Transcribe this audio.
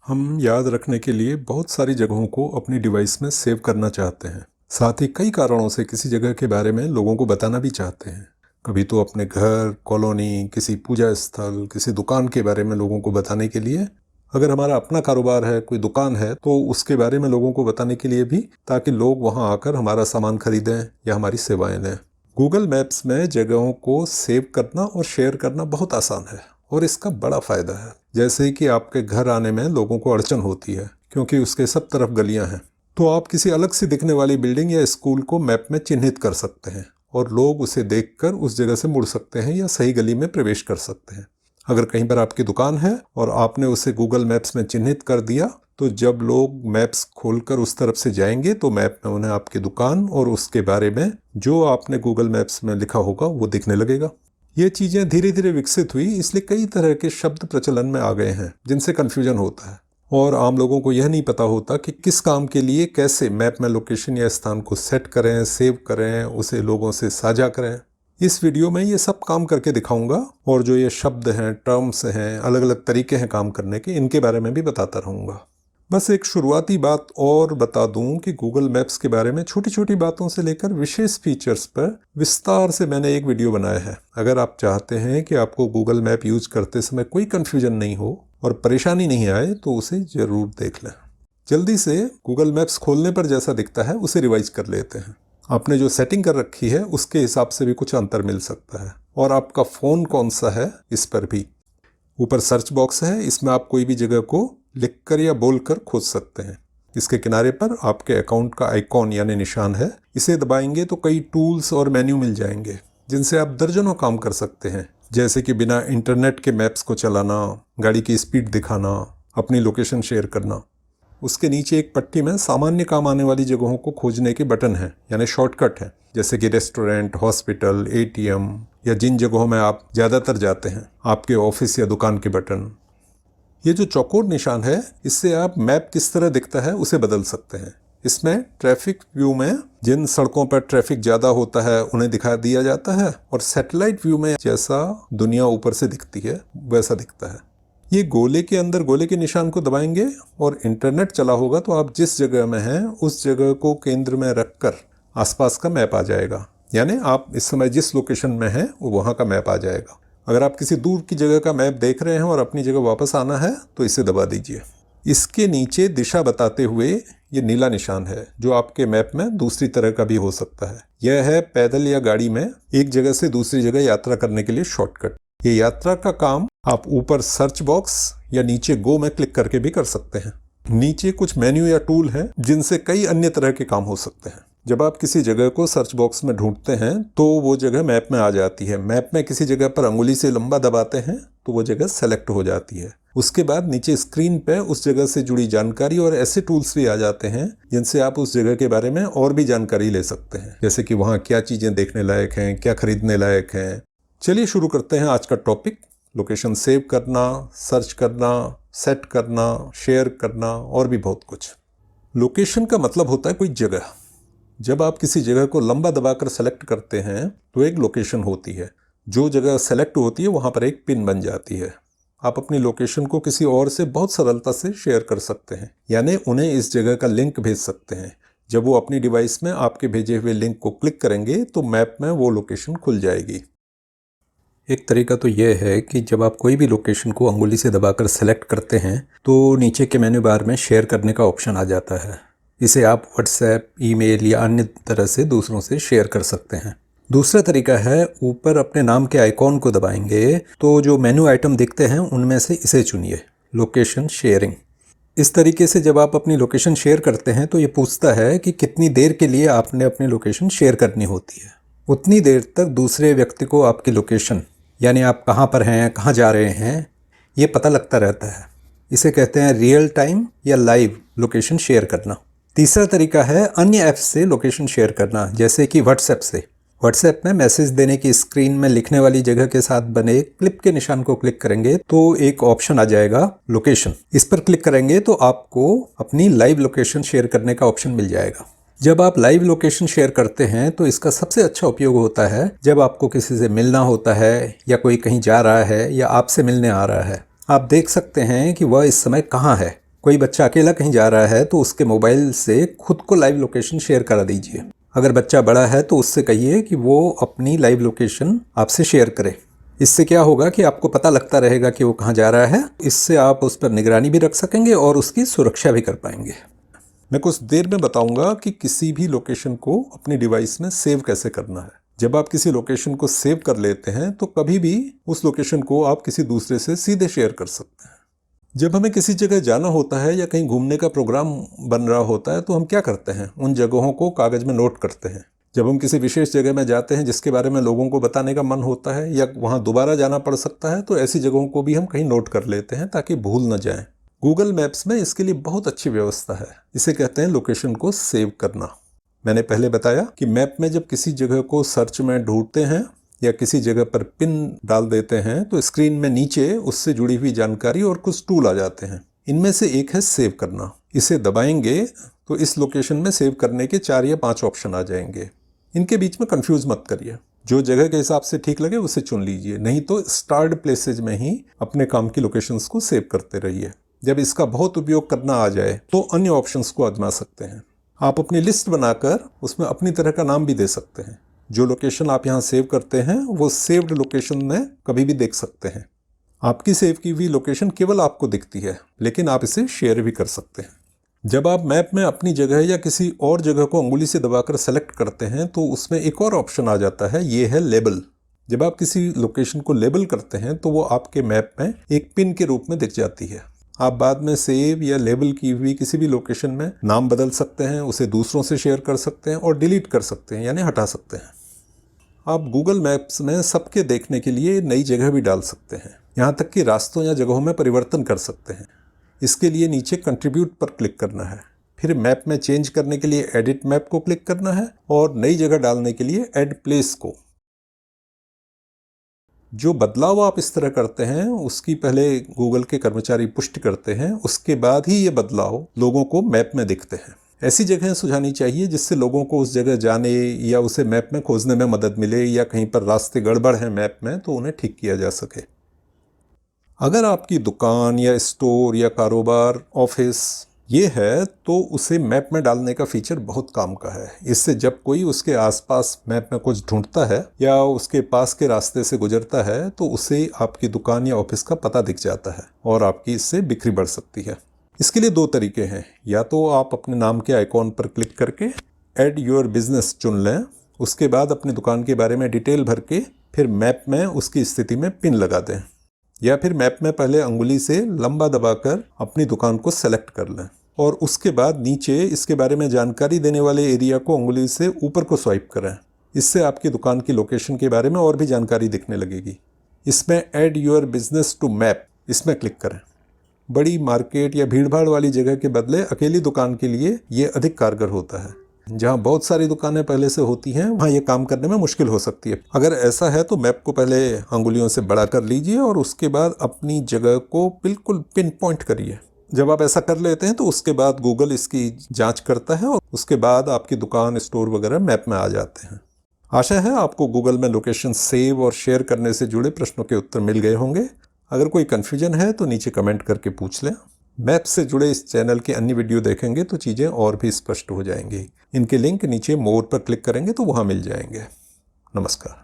हम याद रखने के लिए बहुत सारी जगहों को अपनी डिवाइस में सेव करना चाहते हैं। साथ ही कई कारणों से किसी जगह के बारे में लोगों को बताना भी चाहते हैं। कभी तो अपने घर, कॉलोनी, किसी पूजा स्थल, किसी दुकान के बारे में लोगों को बताने के लिए। अगर हमारा अपना कारोबार है, कोई दुकान है, तो उसके बारे में लोगों को बताने के लिए भी, ताकि लोग वहां आकर हमारा सामान खरीदें या हमारी सेवाएं लें। गूगल मैप्स में जगहों को सेव करना और शेयर करना बहुत आसान है और इसका बड़ा फ़ायदा है। जैसे कि आपके घर आने में लोगों को अड़चन होती है क्योंकि उसके सब तरफ गलियां हैं, तो आप किसी अलग से दिखने वाली बिल्डिंग या स्कूल को मैप में चिन्हित कर सकते हैं और लोग उसे देखकर उस जगह से मुड़ सकते हैं या सही गली में प्रवेश कर सकते हैं। अगर कहीं पर आपकी दुकान है और आपने उसे गूगल मैप्स में चिन्हित कर दिया, तो जब लोग मैप्स खोलकर उस तरफ से जाएंगे तो मैप में उन्हें आपकी दुकान और उसके बारे में जो आपने गूगल मैप्स में लिखा होगा वो दिखने लगेगा। ये चीज़ें धीरे धीरे विकसित हुई, इसलिए कई तरह के शब्द प्रचलन में आ गए हैं जिनसे कन्फ्यूजन होता है और आम लोगों को यह नहीं पता होता कि किस काम के लिए कैसे मैप में लोकेशन या स्थान को सेट करें, सेव करें, उसे लोगों से साझा करें। इस वीडियो में ये सब काम करके दिखाऊंगा और जो ये शब्द हैं, टर्म्स हैं, अलग अलग तरीके हैं काम करने के, इनके बारे में भी बताता रहूँगा। बस एक शुरुआती बात और बता दूं कि गूगल मैप्स के बारे में छोटी छोटी बातों से लेकर विशेष फीचर्स पर विस्तार से मैंने एक वीडियो बनाया है। अगर आप चाहते हैं कि आपको गूगल मैप यूज करते समय कोई कन्फ्यूजन नहीं हो और परेशानी नहीं आए, तो उसे ज़रूर देख लें। जल्दी से गूगल मैप्स खोलने पर जैसा दिखता है उसे रिवाइज कर लेते हैं। आपने जो सेटिंग कर रखी है उसके हिसाब से भी कुछ अंतर मिल सकता है, और आपका फ़ोन कौन सा है इस पर भी। ऊपर सर्च बॉक्स है, इसमें आप कोई भी जगह को लिखकर या बोलकर खोज सकते हैं। इसके किनारे पर आपके अकाउंट का आइकॉन यानी निशान है। इसे दबाएंगे तो कई टूल्स और मेन्यू मिल जाएंगे जिनसे आप दर्जनों काम कर सकते हैं, जैसे कि बिना इंटरनेट के मैप्स को चलाना, गाड़ी की स्पीड दिखाना, अपनी लोकेशन शेयर करना। उसके नीचे एक पट्टी में सामान्य काम आने वाली जगहों को खोजने के बटन हैं, यानी शॉर्टकट है, जैसे कि रेस्टोरेंट, हॉस्पिटल, एटीएम या जिन जगहों में आप ज़्यादातर जाते हैं, आपके ऑफिस या दुकान के बटन। ये जो चौकोर निशान है, इससे आप मैप किस तरह दिखता है उसे बदल सकते हैं। इसमें ट्रैफिक व्यू में जिन सड़कों पर ट्रैफिक ज़्यादा होता है उन्हें दिखा दिया जाता है, और सैटेलाइट व्यू में जैसा दुनिया ऊपर से दिखती है वैसा दिखता है। ये गोले के अंदर गोले के निशान को दबाएंगे और इंटरनेट चला होगा तो आप जिस जगह में हैं उस जगह को केंद्र में रखकर आसपास का मैप आ जाएगा, यानी आप इस समय जिस लोकेशन में हैं वो वहाँ का मैप आ जाएगा। अगर आप किसी दूर की जगह का मैप देख रहे हैं और अपनी जगह वापस आना है तो इसे दबा दीजिए। इसके नीचे दिशा बताते हुए ये नीला निशान है, जो आपके मैप में दूसरी तरह का भी हो सकता है। यह है पैदल या गाड़ी में एक जगह से दूसरी जगह यात्रा करने के लिए शॉर्टकट। ये यात्रा का काम आप ऊपर सर्च बॉक्स या नीचे गो में क्लिक करके भी कर सकते हैं। नीचे कुछ मेन्यू या टूल हैं जिनसे कई अन्य तरह के काम हो सकते हैं। जब आप किसी जगह को सर्च बॉक्स में ढूंढते हैं तो वो जगह मैप में आ जाती है। मैप में किसी जगह पर अंगुली से लंबा दबाते हैं तो वो जगह सेलेक्ट हो जाती है। उसके बाद नीचे स्क्रीन पे उस जगह से जुड़ी जानकारी और ऐसे टूल्स भी आ जाते हैं जिनसे आप उस जगह के बारे में और भी जानकारी ले सकते हैं, जैसे कि वहाँ क्या चीज़ें देखने लायक हैं, क्या खरीदने लायक हैं। चलिए शुरू करते हैं आज का टॉपिक। लोकेशन सेव करना, सर्च करना, सेट करना, शेयर करना और भी बहुत कुछ। लोकेशन का मतलब होता है कोई जगह। जब आप किसी जगह को लंबा दबाकर सेलेक्ट करते हैं तो एक लोकेशन होती है। जो जगह सेलेक्ट होती है वहाँ पर एक पिन बन जाती है। आप अपनी लोकेशन को किसी और से बहुत सरलता से शेयर कर सकते हैं, यानी उन्हें इस जगह का लिंक भेज सकते हैं। जब वो अपनी डिवाइस में आपके भेजे हुए लिंक को क्लिक करेंगे तो मैप में वो लोकेशन खुल जाएगी। एक तरीका तो यह है कि जब आप कोई भी लोकेशन को अंगुली से दबाकर सेलेक्ट करते हैं तो नीचे के मेन्यू बार में शेयर करने का ऑप्शन आ जाता है। इसे आप व्हाट्सएप, ईमेल या अन्य तरह से दूसरों से शेयर कर सकते हैं। दूसरा तरीका है, ऊपर अपने नाम के आइकॉन को दबाएंगे तो जो मेन्यू आइटम दिखते हैं उनमें से इसे चुनिए, लोकेशन शेयरिंग। इस तरीके से जब आप अपनी लोकेशन शेयर करते हैं तो ये पूछता है कि कितनी देर के लिए आपने अपनी लोकेशन शेयर करनी होती है। उतनी देर तक दूसरे व्यक्ति को आपकी लोकेशन, यानी आप कहाँ पर हैं, कहाँ जा रहे हैं, ये पता लगता रहता है। इसे कहते हैं रियल टाइम या लाइव लोकेशन शेयर करना। तीसरा तरीका है अन्य ऐप्स से लोकेशन शेयर करना, जैसे कि व्हाट्सएप से। व्हाट्सएप में मैसेज देने की स्क्रीन में लिखने वाली जगह के साथ बने क्लिप के निशान को क्लिक करेंगे तो एक ऑप्शन आ जाएगा लोकेशन। इस पर क्लिक करेंगे तो आपको अपनी लाइव लोकेशन शेयर करने का ऑप्शन मिल जाएगा। जब आप लाइव लोकेशन शेयर करते हैं तो इसका सबसे अच्छा उपयोग होता है जब आपको किसी से मिलना होता है या कोई कहीं जा रहा है या आपसे मिलने आ रहा है। आप देख सकते हैं कि वह इस समय कहाँ है कोई बच्चा अकेला कहीं जा रहा है तो उसके मोबाइल से खुद को लाइव लोकेशन शेयर करा दीजिए। अगर बच्चा बड़ा है तो उससे कहिए कि वो अपनी लाइव लोकेशन आपसे शेयर करे। इससे क्या होगा कि आपको पता लगता रहेगा कि वो कहाँ जा रहा है। इससे आप उस पर निगरानी भी रख सकेंगे और उसकी सुरक्षा भी कर पाएंगे। मैं कुछ देर में बताऊंगा कि किसी भी लोकेशन को अपनी डिवाइस में सेव कैसे करना है। जब आप किसी लोकेशन को सेव कर लेते हैं तो कभी भी उस लोकेशन को आप किसी दूसरे से सीधे शेयर कर सकते हैं। जब हमें किसी जगह जाना होता है या कहीं घूमने का प्रोग्राम बन रहा होता है तो हम क्या करते हैं, उन जगहों को कागज़ में नोट करते हैं। जब हम किसी विशेष जगह में जाते हैं जिसके बारे में लोगों को बताने का मन होता है या वहाँ दोबारा जाना पड़ सकता है तो ऐसी जगहों को भी हम कहीं नोट कर लेते हैं ताकि भूल न जाएं। गूगल मैप्स में इसके लिए बहुत अच्छी व्यवस्था है। इसे कहते हैं लोकेशन को सेव करना। मैंने पहले बताया कि मैप में जब किसी जगह को सर्च में ढूंढते हैं या किसी जगह पर पिन डाल देते हैं तो स्क्रीन में नीचे उससे जुड़ी हुई जानकारी और कुछ टूल आ जाते हैं। इनमें से एक है सेव करना। इसे दबाएंगे तो इस लोकेशन में सेव करने के 4 या 5 ऑप्शन आ जाएंगे। इनके बीच में कंफ्यूज मत करिए, जो जगह के हिसाब से ठीक लगे उसे चुन लीजिए, नहीं तो स्टार्ड प्लेसेज में ही अपने काम की लोकेशंस को सेव करते रहिए। जब इसका बहुत उपयोग करना आ जाए तो अन्य ऑप्शंस को आजमा सकते हैं। आप अपनी लिस्ट बनाकर उसमें अपनी तरह का नाम भी दे सकते हैं। जो लोकेशन आप यहाँ सेव करते हैं वो सेव्ड लोकेशन में कभी भी देख सकते हैं। आपकी सेव की हुई लोकेशन केवल आपको दिखती है, लेकिन आप इसे शेयर भी कर सकते हैं। जब आप मैप में अपनी जगह या किसी और जगह को अंगुली से दबाकर सेलेक्ट करते हैं तो उसमें एक और ऑप्शन आ जाता है, ये है लेबल। जब आप किसी लोकेशन को लेबल करते हैं तो वो आपके मैप में एक पिन के रूप में दिख जाती है। आप बाद में सेव या लेबल की हुई किसी भी लोकेशन में नाम बदल सकते हैं, उसे दूसरों से शेयर कर सकते हैं और डिलीट कर सकते हैं, यानी हटा सकते हैं। आप गूगल मैप्स में सबके देखने के लिए नई जगह भी डाल सकते हैं, यहाँ तक कि रास्तों या जगहों में परिवर्तन कर सकते हैं। इसके लिए नीचे कंट्रीब्यूट पर क्लिक करना है, फिर मैप में चेंज करने के लिए एडिट मैप को क्लिक करना है और नई जगह डालने के लिए ऐड प्लेस को। जो बदलाव आप इस तरह करते हैं उसकी पहले गूगल के कर्मचारी पुष्टि करते हैं, उसके बाद ही ये बदलाव लोगों को मैप में दिखते हैं। ऐसी जगहें सुझानी चाहिए जिससे लोगों को उस जगह जाने या उसे मैप में खोजने में मदद मिले, या कहीं पर रास्ते गड़बड़ हैं मैप में तो उन्हें ठीक किया जा सके। अगर आपकी दुकान या स्टोर या कारोबार, ऑफिस ये है तो उसे मैप में डालने का फीचर बहुत काम का है। इससे जब कोई उसके आसपास मैप में कुछ ढूंढता है या उसके पास के रास्ते से गुजरता है तो उसे आपकी दुकान या ऑफिस का पता दिख जाता है और आपकी इससे बिक्री बढ़ सकती है। इसके लिए 2 तरीके हैं, या तो आप अपने नाम के आइकॉन पर क्लिक करके ऐड योर बिजनेस चुन लें, उसके बाद अपनी दुकान के बारे में डिटेल भर के फिर मैप में उसकी स्थिति में पिन लगा दें, या फिर मैप में पहले अंगुली से लंबा दबाकर अपनी दुकान को सेलेक्ट कर लें और उसके बाद नीचे इसके बारे में जानकारी देने वाले एरिया को अंगुली से ऊपर को स्वाइप करें। इससे आपकी दुकान की लोकेशन के बारे में और भी जानकारी दिखने लगेगी। इसमें add your business to map, इसमें क्लिक करें। बड़ी मार्केट या भीड़भाड़ वाली जगह के बदले अकेली दुकान के लिए ये अधिक कारगर होता है। जहाँ बहुत सारी दुकानें पहले से होती हैं वहाँ ये काम करने में मुश्किल हो सकती है। अगर ऐसा है तो मैप को पहले अंगुलियों से बड़ा कर लीजिए और उसके बाद अपनी जगह को बिल्कुल पिन पॉइंट करिए। जब आप ऐसा कर लेते हैं तो उसके बाद गूगल इसकी जांच करता है और उसके बाद आपकी दुकान, स्टोर वगैरह मैप में आ जाते हैं। आशा है आपको गूगल में लोकेशन सेव और शेयर करने से जुड़े प्रश्नों के उत्तर मिल गए होंगे। अगर कोई कन्फ्यूजन है तो नीचे कमेंट करके पूछ लें। मैप से जुड़े इस चैनल के अन्य वीडियो देखेंगे तो चीज़ें और भी स्पष्ट हो जाएंगी। इनके लिंक नीचे मोर पर क्लिक करेंगे तो वहाँ मिल जाएंगे। नमस्कार।